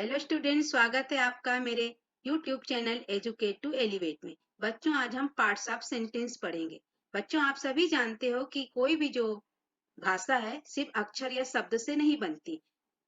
Hello student, स्वागत है आपका मेरे YouTube channel Educate to Elevate में। बच्चों, आज हम पार्ट्स ऑफ सेंटेंस पढ़ेंगे। बच्चों, आप सभी जानते हो कि कोई भी जो भाषा है सिर्फ अक्षर या शब्द से नहीं बनती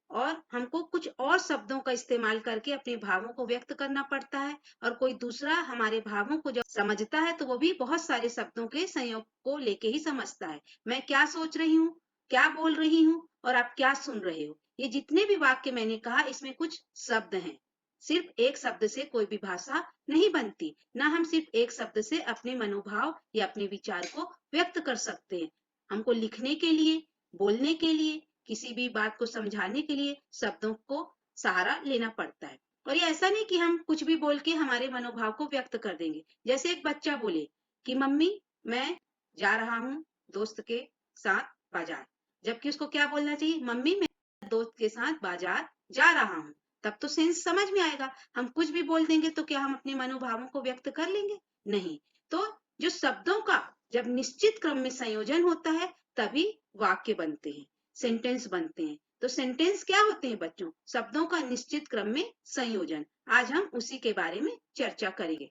और हमको कुछ और शब्दों का इस्तेमाल करके अपने भावों को व्यक्त करना पड़ता है। और कोई दूसरा हमारे भावों को जब समझता है तो वो भी बहुत सारे शब्दों के संयोग को लेके ही समझता है। मैं क्या सोच रही हूँ, क्या बोल रही हूँ और आप क्या सुन रहे हो, ये जितने भी वाक्य मैंने कहा इसमें कुछ शब्द हैं। सिर्फ एक शब्द से कोई भी भाषा नहीं बनती। ना हम सिर्फ एक शब्द से अपने मनोभाव या अपने विचार को व्यक्त कर सकते हैं। हमको लिखने के लिए, बोलने के लिए, किसी भी बात को समझाने के लिए शब्दों को सहारा लेना पड़ता है। और ये ऐसा नहीं कि हम कुछ भी बोल के हमारे मनोभाव को व्यक्त कर देंगे। जैसे एक बच्चा बोले कि मम्मी मैं जा रहा हूँ दोस्त के साथ बाजार, जबकि उसको क्या बोलना चाहिए, मम्मी मैं दोस्त के साथ बाजार जा रहा हूँ। तब तो सेंस समझ में आएगा। हम कुछ भी बोल देंगे तो क्या हम अपने मनोभावों को व्यक्त कर लेंगे? नहीं। तो जो शब्दों का जब निश्चित क्रम में संयोजन होता है तभी वाक्य बनते हैं, सेंटेंस बनते हैं। तो सेंटेंस क्या होते हैं बच्चों? शब्दों का निश्चित क्रम में संयोजन। आज हम उसी के बारे में चर्चा करेंगे।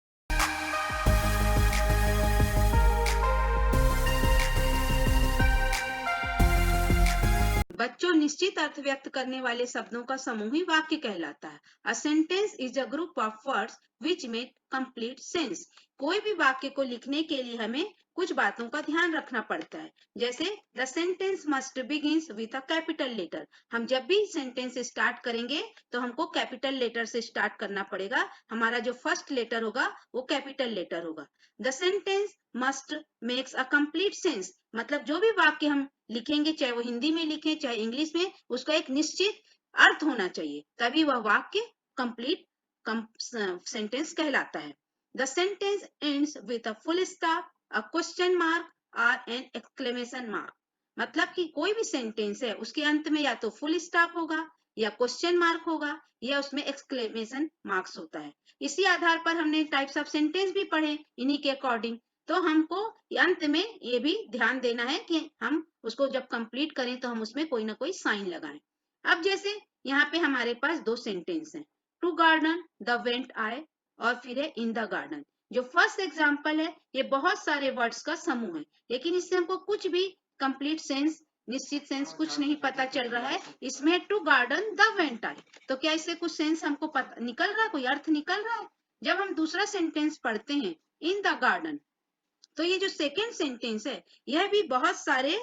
बच्चों, निश्चित अर्थ व्यक्त करने वाले शब्दों का समूह ही वाक्य कहलाता है। A sentence is a group of words which make complete sense. कोई भी वाक्य को लिखने के लिए हमें कुछ बातों का ध्यान रखना पड़ता है। जैसे the sentence must begins with a capital letter. हम जब भी सेंटेंस स्टार्ट करेंगे तो हमको कैपिटल लेटर से स्टार्ट करना पड़ेगा। हमारा जो फर्स्ट लेटर होगा वो कैपिटल लेटर होगा। The sentence must makes a complete sense, मतलब जो भी वाक्य हम लिखेंगे, चाहे वो हिंदी में लिखें चाहे इंग्लिश में, उसका एक निश्चित अर्थ होना चाहिए, तभी वह वाक्य कंप्लीट सेंटेंस कहलाता है। The sentence ends with a full stop, a question mark और एन एक्सक्लेमेशन मार्क। मतलब कि कोई भी सेंटेंस है उसके अंत में या तो फुल स्टॉप होगा या क्वेश्चन मार्क होगा या उसमें एक्सक्लेमेशन मार्क्स होता है। इसी आधार पर हमने टाइप्स ऑफ सेंटेंस भी पढ़े, इन्हीं के अकॉर्डिंग। तो हमको अंत में ये भी ध्यान देना है कि हम उसको जब कंप्लीट करें तो हम उसमें कोई ना कोई साइन लगाएं। अब जैसे यहाँ पे हमारे पास दो सेंटेंस हैं, टू गार्डन द वेंट आए और फिर है इन द गार्डन। जो फर्स्ट एग्जाम्पल है ये बहुत सारे वर्ड्स का समूह है, लेकिन इससे हमको कुछ भी कंप्लीट सेंस, निश्चित सेंस कुछ नहीं पता चल रहा है। इसमें टू गार्डन द वेंट आए, तो क्या इससे कुछ सेंस हमको पता निकल रहा है, कोई अर्थ निकल रहा है? जब हम दूसरा सेंटेंस पढ़ते हैं इन द गार्डन, तो ये जो सेकेंड सेंटेंस है यह भी बहुत सारे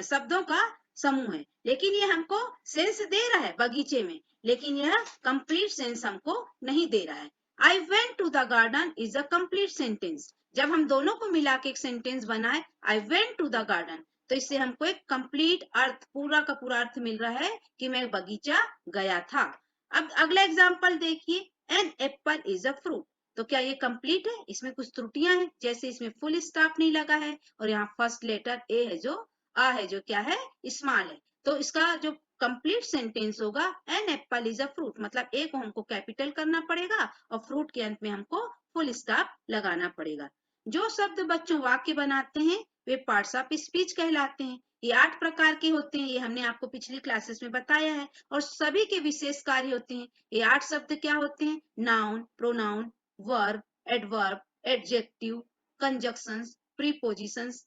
शब्दों का समूह है, लेकिन ये हमको सेंस दे रहा है बगीचे में, लेकिन यह कंप्लीट सेंस हमको नहीं दे रहा है। I went to the garden is a complete sentence. जब हम दोनों को मिला के एक सेंटेंस बनाए, I went to the garden, तो इससे हमको एक कंप्लीट अर्थ, पूरा का पूरा अर्थ मिल रहा है कि मैं बगीचा गया था। अब अगला एग्जाम्पल देखिए, an apple is a fruit. तो क्या ये कंप्लीट है? इसमें कुछ त्रुटियां हैं, जैसे इसमें फुल स्टॉप नहीं लगा है और यहाँ फर्स्ट लेटर ए है जो आ है, जो क्या है, स्मॉल है। तो इसका जो कंप्लीट सेंटेंस होगा, an apple is a fruit, मतलब ए को हमको कैपिटल करना पड़ेगा और फ्रूट के अंत में हमको फुल स्टॉप लगाना पड़ेगा। जो शब्द बच्चों वाक्य बनाते हैं वे पार्ट्स ऑफ स्पीच कहलाते हैं। ये 8 प्रकार के होते हैं, ये हमने आपको पिछली क्लासेस में बताया है और सभी के विशेष कार्य होते हैं। ये 8 शब्द क्या होते हैं? Noun, pronoun, verb, adverb, adjective, conjunctions, prepositions,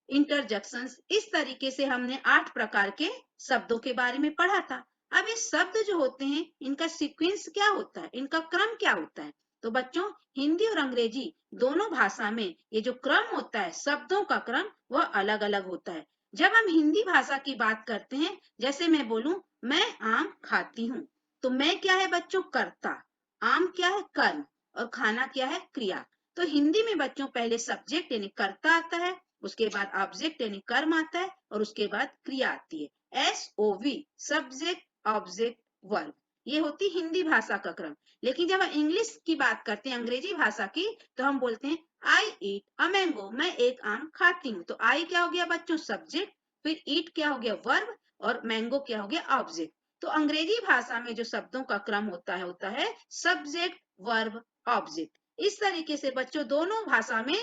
interjections. इस तरीके से हमने 8 प्रकार के शब्दों के बारे में पढ़ा था। अब ये शब्द जो होते हैं इनका सीक्वेंस क्या होता है, इनका क्रम क्या होता है? तो बच्चों, हिंदी और अंग्रेजी दोनों भाषा में ये जो क्रम होता है, शब्दों का क्रम, वह अलग अलग होता है। जब हम हिंदी भाषा की बात करते हैं, जैसे मैं बोलूं मैं आम खाती हूँ, तो मैं क्या है बच्चों? कर्ता, आम क्या है? कर्म, और खाना क्या है? क्रिया। तो हिंदी में बच्चों पहले सब्जेक्ट यानी कर्ता आता है, उसके बाद ऑब्जेक्ट यानी कर्म आता है और उसके बाद क्रिया आती है। SOV, सब्जेक्ट ऑब्जेक्ट वर्ब, ये होती हिंदी भाषा का क्रम। लेकिन जब हम इंग्लिश की बात करते हैं, अंग्रेजी भाषा की, तो हम बोलते हैं आई ईट अ मैंगो, मैं एक आम खाती हूँ। तो आई क्या हो गया बच्चों? सब्जेक्ट, फिर ईट क्या हो गया? वर्ब, और मैंगो क्या हो गया? ऑब्जेक्ट। तो अंग्रेजी भाषा में जो शब्दों का क्रम होता है सब्जेक्ट, वर्ब, ऑब्जेक्ट। इस तरीके से बच्चों दोनों भाषा में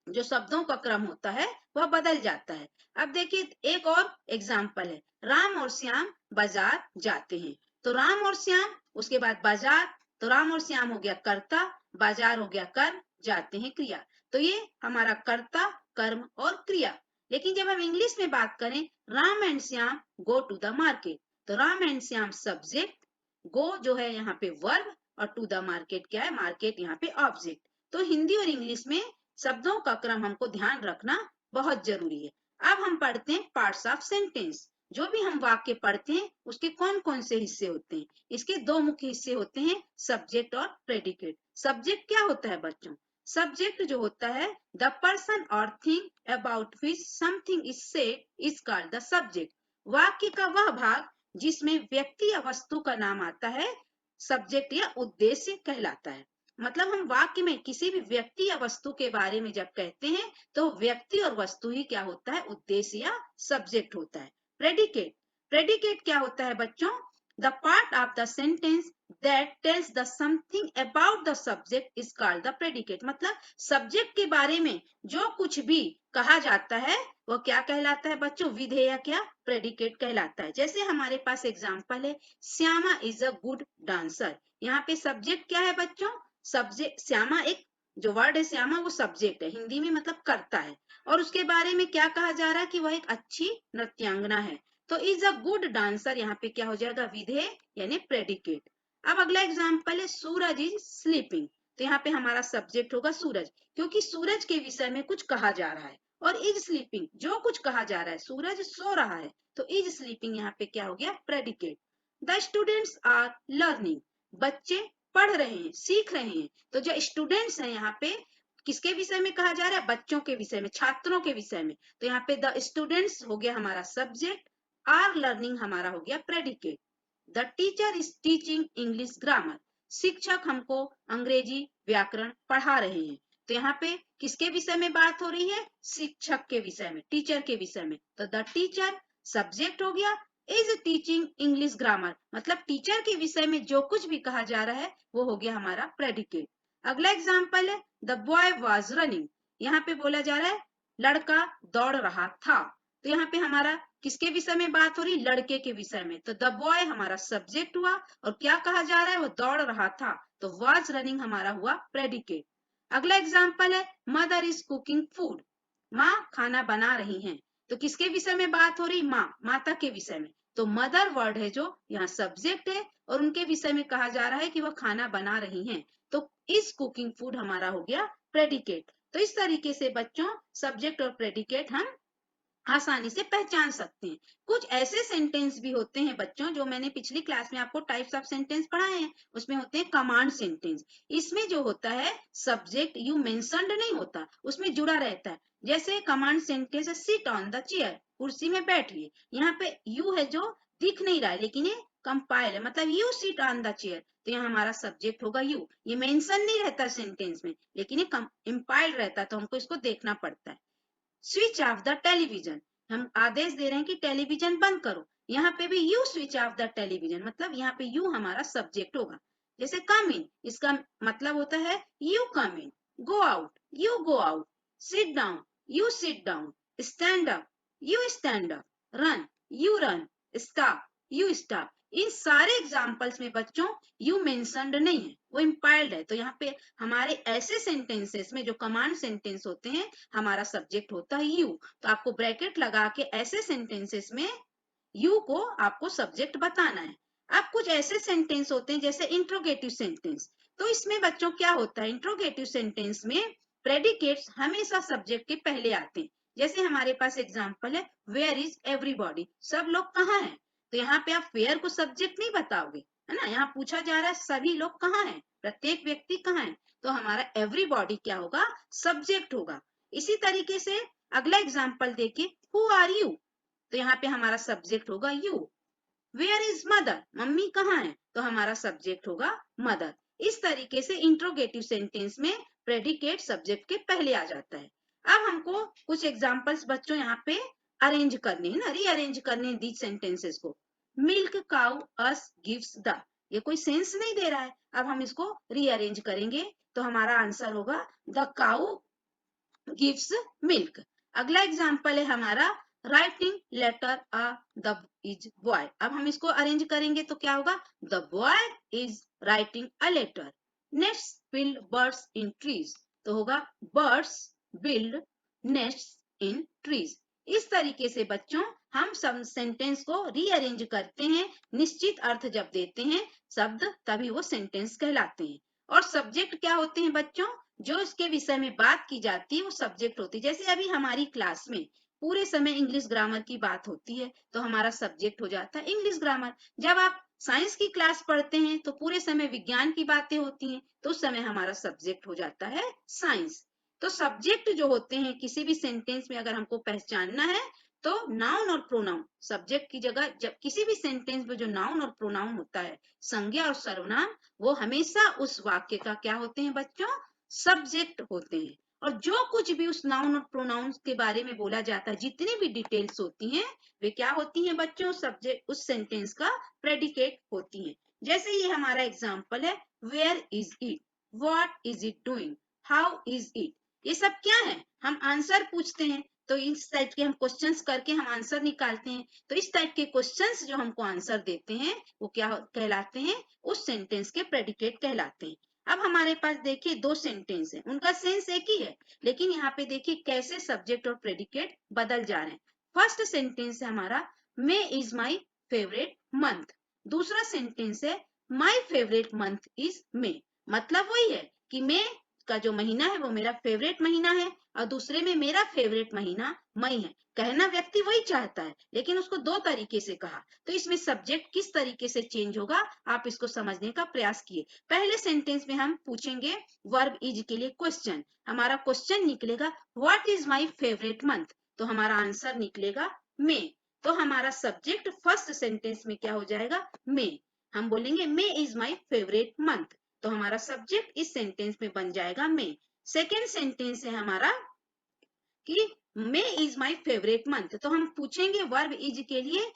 जो शब्दों का क्रम होता है वह बदल जाता है। अब देखिए एक और एग्जाम्पल है, राम और श्याम बाजार जाते हैं। तो राम और श्याम, उसके बाद बाजार, तो राम और श्याम हो गया कर्ता, बाजार हो गया कर्म, जाते हैं क्रिया। तो ये हमारा कर्ता, कर्म और क्रिया। लेकिन जब हम इंग्लिश में बात करें, Ram and Shyam go to the market, तो Ram and Shyam subject, go जो है यहाँ पे वर्ब, और टू द मार्केट क्या है, मार्केट यहाँ पे ऑब्जेक्ट। तो हिंदी और इंग्लिश में शब्दों का क्रम हमको ध्यान रखना बहुत जरूरी है। अब हम पढ़ते हैं पार्ट्स ऑफ सेंटेंस। जो भी हम वाक्य पढ़ते हैं उसके कौन कौन से हिस्से होते हैं। इसके दो मुख्य हिस्से होते हैं, सब्जेक्ट और प्रेडिकेट। सब्जेक्ट क्या होता है बच्चों? सब्जेक्ट जो होता है, द पर्सन और thing about which something is said is called the subject. वाक्य का वह भाग जिसमें व्यक्ति या वस्तु का नाम आता है, सब्जेक्ट या उद्देश्य कहलाता है। मतलब हम वाक्य में किसी भी व्यक्ति या वस्तु के बारे में जब कहते हैं तो व्यक्ति और वस्तु ही क्या होता है, उद्देश्य या सब्जेक्ट होता है। प्रेडिकेट, प्रेडिकेट क्या होता है बच्चों? The part of the sentence that tells the something about the subject is called the predicate. मतलब सब्जेक्ट के बारे में जो कुछ भी कहा जाता है वो क्या कहलाता है बच्चों? विधेय क्या, प्रेडिकेट कहलाता है। जैसे हमारे पास एग्जांपल है, Shyama is a good dancer. यहाँ पे सब्जेक्ट क्या है बच्चों? सब्जेक्ट, श्यामा, एक जो वर्ड है श्यामा वो सब्जेक्ट है, हिंदी में मतलब करता है, और उसके बारे में क्या कहा जा रहा है कि वह एक अच्छी नृत्यांगना है। तो इज अ गुड डांसर यहाँ पे क्या हो जाएगा, विधेय यानी प्रेडिकेट। अब अगला एग्जांपल है, सूरज इज स्लीपिंग। तो यहाँ पे हमारा सब्जेक्ट होगा सूरज, क्योंकि सूरज के विषय में कुछ कहा जा रहा है। और इज स्लीपिंग, जो कुछ कहा जा रहा है, सूरज सो रहा है, तो इज स्लीपिंग यहाँ पे क्या हो गया, predicate. The students are learning, बच्चे पढ़ रहे हैं, सीख रहे हैं। तो जो स्टूडेंट्स हैं यहाँ पे किसके विषय में कहा जा रहा है, बच्चों के विषय में, छात्रों के विषय में। तो यहाँ पे द स्टूडेंट्स हो गया हमारा सब्जेक्ट, आर लर्निंग हमारा हो गया predicate. The teacher is teaching English grammar, शिक्षक हमको अंग्रेजी व्याकरण पढ़ा रहे हैं। तो यहाँ पे किसके विषय में बात हो रही है, शिक्षक के विषय में, टीचर के विषय में। तो द टीचर सब्जेक्ट हो गया, इज टीचिंग इंग्लिश ग्रामर, मतलब टीचर के विषय में जो कुछ भी कहा जा रहा है वो हो गया हमारा प्रेडिकेट। अगला एग्जाम्पल है, द बॉय वॉज रनिंग। यहाँ पे बोला जा रहा है लड़का दौड़ रहा था। तो यहाँ पे हमारा किसके विषय में बात हो रही, लड़के के विषय में। तो द बॉय हमारा सब्जेक्ट हुआ, और क्या कहा जा रहा है, वो दौड़ रहा था, तो वॉज रनिंग हमारा हुआ प्रेडिकेट। अगला एग्जाम्पल है, मदर इज कुकिंग फूड, माँ खाना बना रही हैं। तो किसके विषय में बात हो रही, माँ, माता के विषय में। तो मदर वर्ड है जो यहाँ सब्जेक्ट है, और उनके विषय में कहा जा रहा है कि वह खाना बना रही हैं। तो इज कुकिंग फूड हमारा हो गया प्रेडिकेट। तो इस तरीके से बच्चों सब्जेक्ट और प्रेडिकेट हम आसानी से पहचान सकते हैं। कुछ ऐसे सेंटेंस भी होते हैं बच्चों, जो मैंने पिछली क्लास में आपको टाइप्स ऑफ सेंटेंस पढ़ाए हैं, उसमें होते हैं कमांड सेंटेंस। इसमें जो होता है सब्जेक्ट यू मेंशन्ड नहीं होता, उसमें जुड़ा रहता है। जैसे कमांड सेंटेंस है, सिट ऑन द चेयर, कुर्सी में बैठिए। यहाँ पे यू है जो दिख नहीं रहा है, लेकिन ये कंपाइल है, मतलब you sit on the chair. तो यहाँ हमारा सब्जेक्ट होगा यू। ये मेंशन नहीं रहता सेंटेंस में, लेकिन ये कंपाइल रहता है, तो हमको इसको देखना पड़ता है। स्विच ऑफ द टेलीविजन, हम आदेश दे रहे हैं कि टेलीविजन बंद करो। यहाँ पे भी you switch off the television, मतलब यहाँ पे यू हमारा सब्जेक्ट होगा। जैसे कम इन, इसका मतलब होता है you come in. Go out, you go out. Sit down, you sit down. Stand up, you stand up. Run, you run. Stop, you stop. इन सारे एग्जाम्पल्स में बच्चों यू मेंशन्ड नहीं है, वो इम्पायर्ड है। तो यहाँ पे हमारे ऐसे सेंटेंसेस में जो कमांड सेंटेंस होते हैं, हमारा सब्जेक्ट होता है यू। तो आपको ब्रैकेट लगा के ऐसे सेंटेंसेस में यू को आपको सब्जेक्ट बताना है। अब कुछ ऐसे सेंटेंस होते हैं जैसे इंट्रोगेटिव सेंटेंस। तो इसमें बच्चों क्या होता है, इंट्रोगेटिव सेंटेंस में प्रेडिकेट्स हमेशा सब्जेक्ट के पहले आते हैं। जैसे हमारे पास एग्जांपल है, वेयर इज एवरीबॉडी, सब लोग कहाँ हैं। तो यहाँ पे आप वेयर को सब्जेक्ट नहीं बताओगे, है ना। यहाँ पूछा जा रहा है सभी लोग कहाँ हैं, प्रत्येक व्यक्ति कहाँ है, तो हमारा एवरीबॉडी क्या होगा, सब्जेक्ट होगा। इसी तरीके से अगला एग्जांपल देखिए, हु आर यू। तो यहाँ पे हमारा सब्जेक्ट होगा यू। वेयर इज मदर, मम्मी कहाँ है, तो हमारा सब्जेक्ट होगा मदर। इस तरीके से इंट्रोगेटिव सेंटेंस में प्रेडिकेट सब्जेक्ट के पहले आ जाता है। अब हमको कुछ एग्जांपल्स बच्चों यहाँ पे अरेंज करने हैं ना, रीअरेंज करने हैं दीज सेंटेंसेस को। Milk cow us gives the, ये कोई सेंस नहीं दे रहा है। अब हम इसको रीअरेंज करेंगे तो हमारा आंसर होगा द काउ गिव्स मिल्क। अगला एग्जाम्पल है हमारा, writing letter a the is boy. अब हम इसको अरेंज करेंगे तो क्या होगा, the boy is writing a letter. Next, build birds in trees, तो होगा birds build nest in trees. इस तरीके से बच्चों हम सब सेंटेंस को रीअरेंज करते हैं, निश्चित अर्थ जब देते हैं शब्द तभी वो सेंटेंस कहलाते हैं। और सब्जेक्ट क्या होते हैं बच्चों, जो इसके विषय में बात की जाती है वो सब्जेक्ट होती है। जैसे अभी हमारी क्लास में पूरे समय इंग्लिश ग्रामर की बात होती है तो हमारा सब्जेक्ट हो जाता है इंग्लिश ग्रामर। जब आप साइंस की क्लास पढ़ते हैं तो पूरे समय विज्ञान की बातें होती हैं तो उस समय हमारा सब्जेक्ट हो जाता है साइंस। तो सब्जेक्ट जो होते हैं किसी भी सेंटेंस में अगर हमको पहचानना है तो नाउन और प्रोनाउन, सब्जेक्ट की जगह जब किसी भी सेंटेंस में जो नाउन और प्रोनाउन होता है, संज्ञा और सर्वनाम, वो हमेशा उस वाक्य का क्या होते हैं बच्चों, सब्जेक्ट होते हैं। और जो कुछ भी उस नाउन और प्रोनाउंस के बारे में बोला जाता है, जितनी भी डिटेल्स होती हैं वे क्या होती हैं बच्चों, सब्जेक्ट उस सेंटेंस का प्रेडिकेट होती हैं। जैसे ये हमारा एग्जांपल है, where is it, what is it doing, how is it. ये सब क्या है, हम आंसर पूछते हैं तो इस टाइप के हम क्वेश्चंस करके हम आंसर निकालते हैं। तो इस टाइप के क्वेश्चंस जो हमको आंसर देते हैं वो क्या कहलाते हैं, उस सेंटेंस के प्रेडिकेट कहलाते हैं। अब हमारे पास देखिए दो सेंटेंस है, उनका सेंस एक ही है, लेकिन यहाँ पे देखिए कैसे सब्जेक्ट और प्रेडिकेट बदल जा रहे हैं। फर्स्ट सेंटेंस है हमारा, मे इज माई फेवरेट मंथ। दूसरा सेंटेंस है, माई फेवरेट मंथ इज मे। मतलब वही है कि मे का जो महीना है वो मेरा फेवरेट महीना है और दूसरे में मेरा फेवरेट महीना मई है। कहना व्यक्ति वही चाहता है लेकिन उसको दो तरीके से कहा, तो इसमें सब्जेक्ट किस तरीके से चेंज होगा आप इसको समझने का प्रयास किए। पहले सेंटेंस में हम पूछेंगे वर्ब इज के लिए क्वेश्चन, हमारा क्वेश्चन निकलेगा what is my favourite month, तो हमारा आंसर निकलेगा मे। तो हमारा सब्जेक्ट फर्स्ट सेंटेंस में क्या हो जाएगा, मे। हम बोलेंगे मे इज माय फेवरेट मंथ, तो हमारा सब्जेक्ट इस सेंटेंस में बन जाएगा मे। सेकेंड सेंटेंस है हमारा कि मे इज माय फेवरेट मंथ, तो हम पूछेंगे वर्ब इज के लिए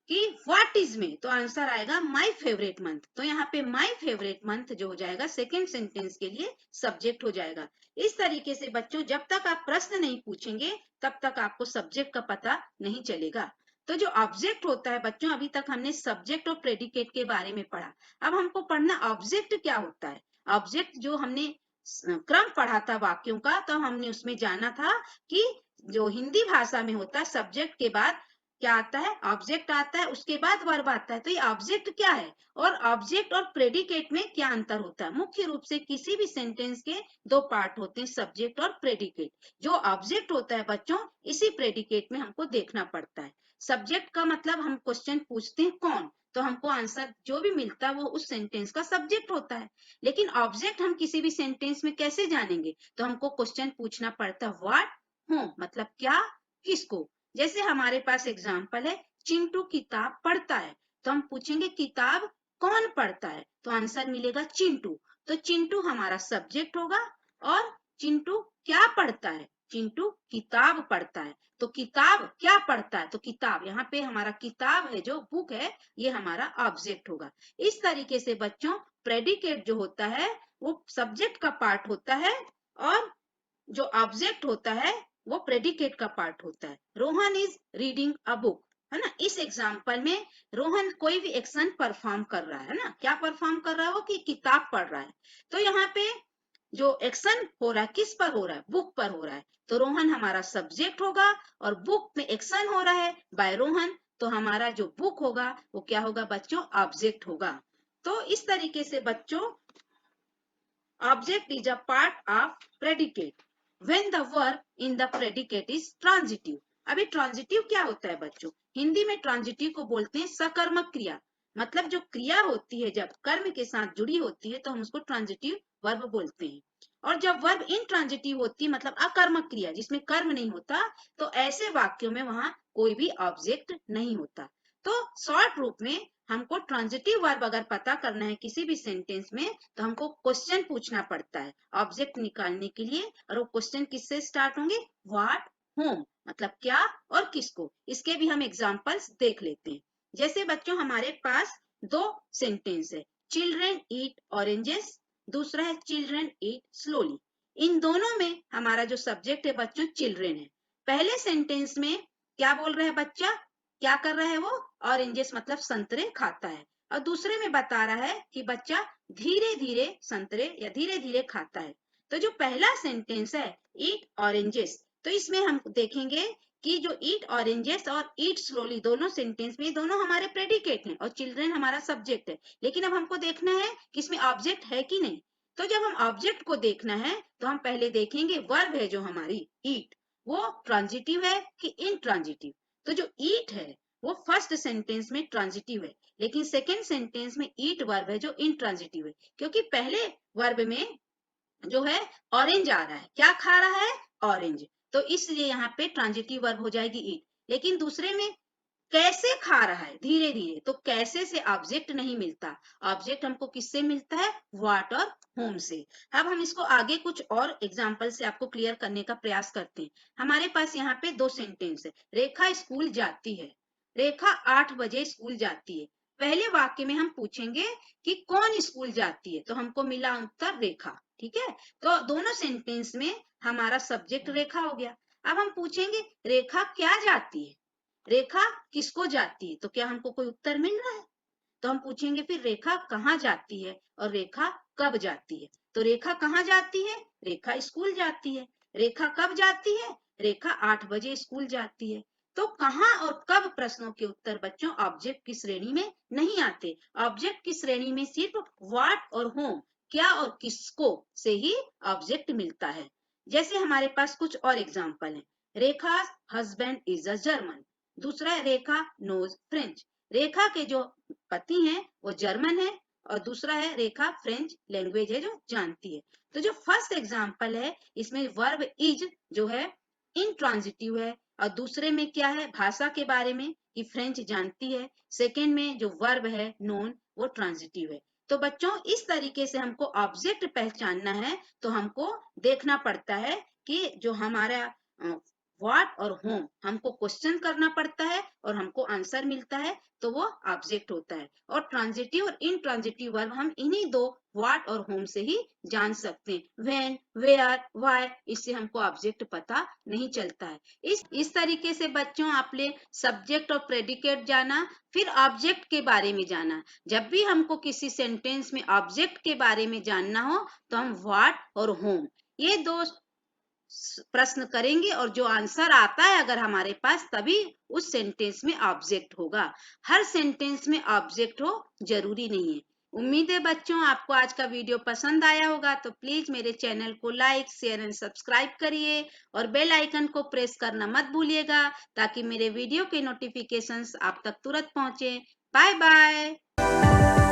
कि व्हाट इज में, तो आंसर आएगा माय फेवरेट मंथ। तो यहाँ पे माय फेवरेट मंथ जो हो जाएगा सेकेंड सेंटेंस के लिए सब्जेक्ट हो जाएगा। इस तरीके से बच्चों जब तक आप प्रश्न नहीं पूछेंगे तब तक आपको सब्जेक्ट का पता नहीं चलेगा। तो जो ऑब्जेक्ट होता है बच्चों, अभी तक हमने सब्जेक्ट और प्रेडिकेट के बारे में पढ़ा, अब हमको पढ़ना ऑब्जेक्ट क्या होता है। ऑब्जेक्ट जो हमने क्रम पढ़ा था वाक्यों का, तो हमने उसमें जाना था कि जो हिंदी भाषा में होता है सब्जेक्ट के बाद क्या आता है, ऑब्जेक्ट आता है, उसके बाद वर्ब आता है। तो ये ऑब्जेक्ट क्या है और ऑब्जेक्ट और प्रेडिकेट में क्या अंतर होता है। मुख्य रूप से किसी भी सेंटेंस के दो पार्ट होते हैं, सब्जेक्ट और प्रेडिकेट। जो ऑब्जेक्ट होता है बच्चों इसी प्रेडिकेट में हमको देखना पड़ता है। सब्जेक्ट का मतलब हम क्वेश्चन पूछते हैं कौन, तो हमको आंसर जो भी मिलता है वो उस सेंटेंस का सब्जेक्ट होता है। लेकिन ऑब्जेक्ट हम किसी भी सेंटेंस में कैसे जानेंगे, तो हमको क्वेश्चन पूछना पड़ता है व्हाट, हूँ मतलब क्या, किसको। जैसे हमारे पास एग्जाम्पल है, चिंटू किताब पढ़ता है, तो हम पूछेंगे किताब कौन पढ़ता है, तो आंसर मिलेगा चिंटू। तो चिंटू हमारा सब्जेक्ट होगा और चिंटू क्या पढ़ता है, चिंटू किताब पढ़ता है। तो किताब क्या पढ़ता है, तो किताब, यहाँ पे हमारा किताब है जो बुक है ये हमारा ऑब्जेक्ट होगा। इस तरीके से बच्चों प्रेडिकेट जो होता है वो सब्जेक्ट का पार्ट होता है और जो ऑब्जेक्ट होता है वो प्रेडिकेट का पार्ट होता है। Rohan is reading a book, है ना। इस एग्जाम्पल में रोहन कोई भी एक्शन परफॉर्म कर रहा है ना, क्या परफॉर्म कर रहा है वो, कि किताब पढ़ रहा है। तो यहाँ पे जो एक्शन हो रहा है किस पर हो रहा है, बुक पर हो रहा है, तो रोहन हमारा सब्जेक्ट होगा और बुक में एक्शन हो रहा है बाय रोहन, तो हमारा जो बुक होगा वो क्या होगा बच्चों, ऑब्जेक्ट होगा। तो इस तरीके से बच्चों object is a part of predicate when the verb in the predicate is transitive। अभी ट्रांजिटिव क्या होता है बच्चों, हिंदी में ट्रांजिटिव को बोलते हैं सकर्मक क्रिया। मतलब जो क्रिया होती है जब कर्म के साथ जुड़ी होती है तो हम उसको ट्रांजिटिव वर्ब बोलते हैं। और जब वर्ब इनट्रांजिटिव होती है मतलब अकर्मक क्रिया जिसमें कर्म नहीं होता, तो ऐसे वाक्यों में वहां कोई भी ऑब्जेक्ट नहीं होता। तो शॉर्ट रूप में हमको ट्रांजिटिव वर्ब अगर पता करना है किसी भी सेंटेंस में तो हमको क्वेश्चन पूछना पड़ता है ऑब्जेक्ट निकालने के लिए। और वो क्वेश्चन किससे स्टार्ट होंगे, व्हाट, होम मतलब क्या और किसको। इसके भी हम एग्जांपल्स देख लेते हैं। जैसे बच्चों हमारे पास दो सेंटेंस है, चिल्ड्रेन ईट ऑरेंजेस, दूसरा है चिल्ड्रेन ईट स्लोली। इन दोनों में हमारा जो सब्जेक्ट है बच्चों चिल्ड्रेन है। पहले सेंटेंस में क्या बोल रहे हैं बच्चा, क्या कर रहा है वो, ऑरेंजेस मतलब संतरे खाता है। और दूसरे में बता रहा है कि बच्चा धीरे धीरे संतरे या धीरे धीरे खाता है। तो जो पहला सेंटेंस है ईट ऑरेंजेस, तो इसमें हम देखेंगे कि जो ईट ऑरेंजेस और ईट स्लोली दोनों सेंटेंस में, दोनों हमारे प्रेडिकेट हैं और चिल्ड्रन हमारा सब्जेक्ट है। लेकिन अब हमको देखना है कि इसमें ऑब्जेक्ट है कि नहीं। तो जब हम ऑब्जेक्ट को देखना है तो हम पहले देखेंगे वर्ब है जो हमारी ईट, वो ट्रांजिटिव है कि इनट्रांजिटिव। तो जो ईट है वो फर्स्ट सेंटेंस में ट्रांजिटिव है, लेकिन सेकेंड सेंटेंस में ईट वर्ब है जो इनट्रांजिटिव है, क्योंकि पहले वर्ब में जो है ऑरेंज आ रहा है, क्या खा रहा है, ऑरेंज। तो इसलिए यहाँ पे ट्रांजिटिव वर्ब हो जाएगी ईट। लेकिन दूसरे में कैसे खा रहा है, धीरे धीरे, तो कैसे से ऑब्जेक्ट नहीं मिलता, ऑब्जेक्ट हमको किससे मिलता है, व्हाट और होम से। अब हम इसको आगे कुछ और एग्जांपल से आपको क्लियर करने का प्रयास करते हैं। हमारे पास यहाँ पे दो सेंटेंस है, रेखा स्कूल जाती है, रेखा 8 बजे स्कूल जाती है। पहले वाक्य में हम पूछेंगे कि कौन स्कूल जाती है, तो हमको मिला उत्तर रेखा, ठीक है। तो दोनों सेंटेंस में हमारा सब्जेक्ट रेखा हो गया। अब हम पूछेंगे रेखा क्या जाती है, रेखा किसको जाती है, तो क्या हमको कोई उत्तर मिल रहा है। तो हम पूछेंगे फिर रेखा कहाँ जाती है और रेखा कब जाती है। तो रेखा कहाँ जाती है, रेखा स्कूल जाती है। रेखा कब जाती है, रेखा 8 बजे स्कूल जाती है। तो कहाँ और कब प्रश्नों के उत्तर बच्चों ऑब्जेक्ट की श्रेणी में नहीं आते। ऑब्जेक्ट की श्रेणी में सिर्फ व्हाट और होम, क्या और किसको से ही ऑब्जेक्ट मिलता है। जैसे हमारे पास कुछ और एग्जाम्पल है, रेखा हस्बैंड इज अ जर्मन, दूसरा है रेखा नोज फ्रेंच। रेखा के जो पति हैं वो जर्मन है और दूसरा है रेखा फ्रेंच लैंग्वेज है जो जानती है। तो जो फर्स्ट एग्जांपल है इसमें वर्ब इज जो है इनट्रांजिटिव है, और दूसरे में क्या है, भाषा के बारे में कि फ्रेंच जानती है। सेकंड में जो वर्ब है नोन वो ट्रांजिटिव है। तो बच्चों इस तरीके से हमको ऑब्जेक्ट पहचानना है, तो हमको देखना पड़ता है कि जो हमारा व्हाट और होम, हमको क्वेश्चन करना पड़ता है और हमको आंसर मिलता है, तो वो ऑब्जेक्ट होता है। और ट्रांजिटिव और इनट्रांजिटिव वर्ब हम इन्हीं दो व्हाट और होम से ही जान सकते हैं। व्हेन, वेयर, व्हाई, इससे हमको ऑब्जेक्ट पता नहीं चलता है। इस तरीके से बच्चों आपने सब्जेक्ट और प्रेडिकेट जाना, फिर ऑब्जेक्ट के बारे में जाना। जब भी हमको किसी सेंटेंस में ऑब्जेक्ट के बारे में जानना हो तो हम व्हाट और होम ये दो प्रश्न करेंगे, और जो आंसर आता है अगर हमारे पास, तभी उस सेंटेंस में ऑब्जेक्ट होगा। हर सेंटेंस में ऑब्जेक्ट हो जरूरी नहीं है। उम्मीद है बच्चों आपको आज का वीडियो पसंद आया होगा, तो प्लीज मेरे चैनल को लाइक शेयर एंड सब्सक्राइब करिए और बेल आइकन को प्रेस करना मत भूलिएगा, ताकि मेरे वीडियो के नोटिफिकेशंस आप तक तुरंत पहुंचे। Bye bye.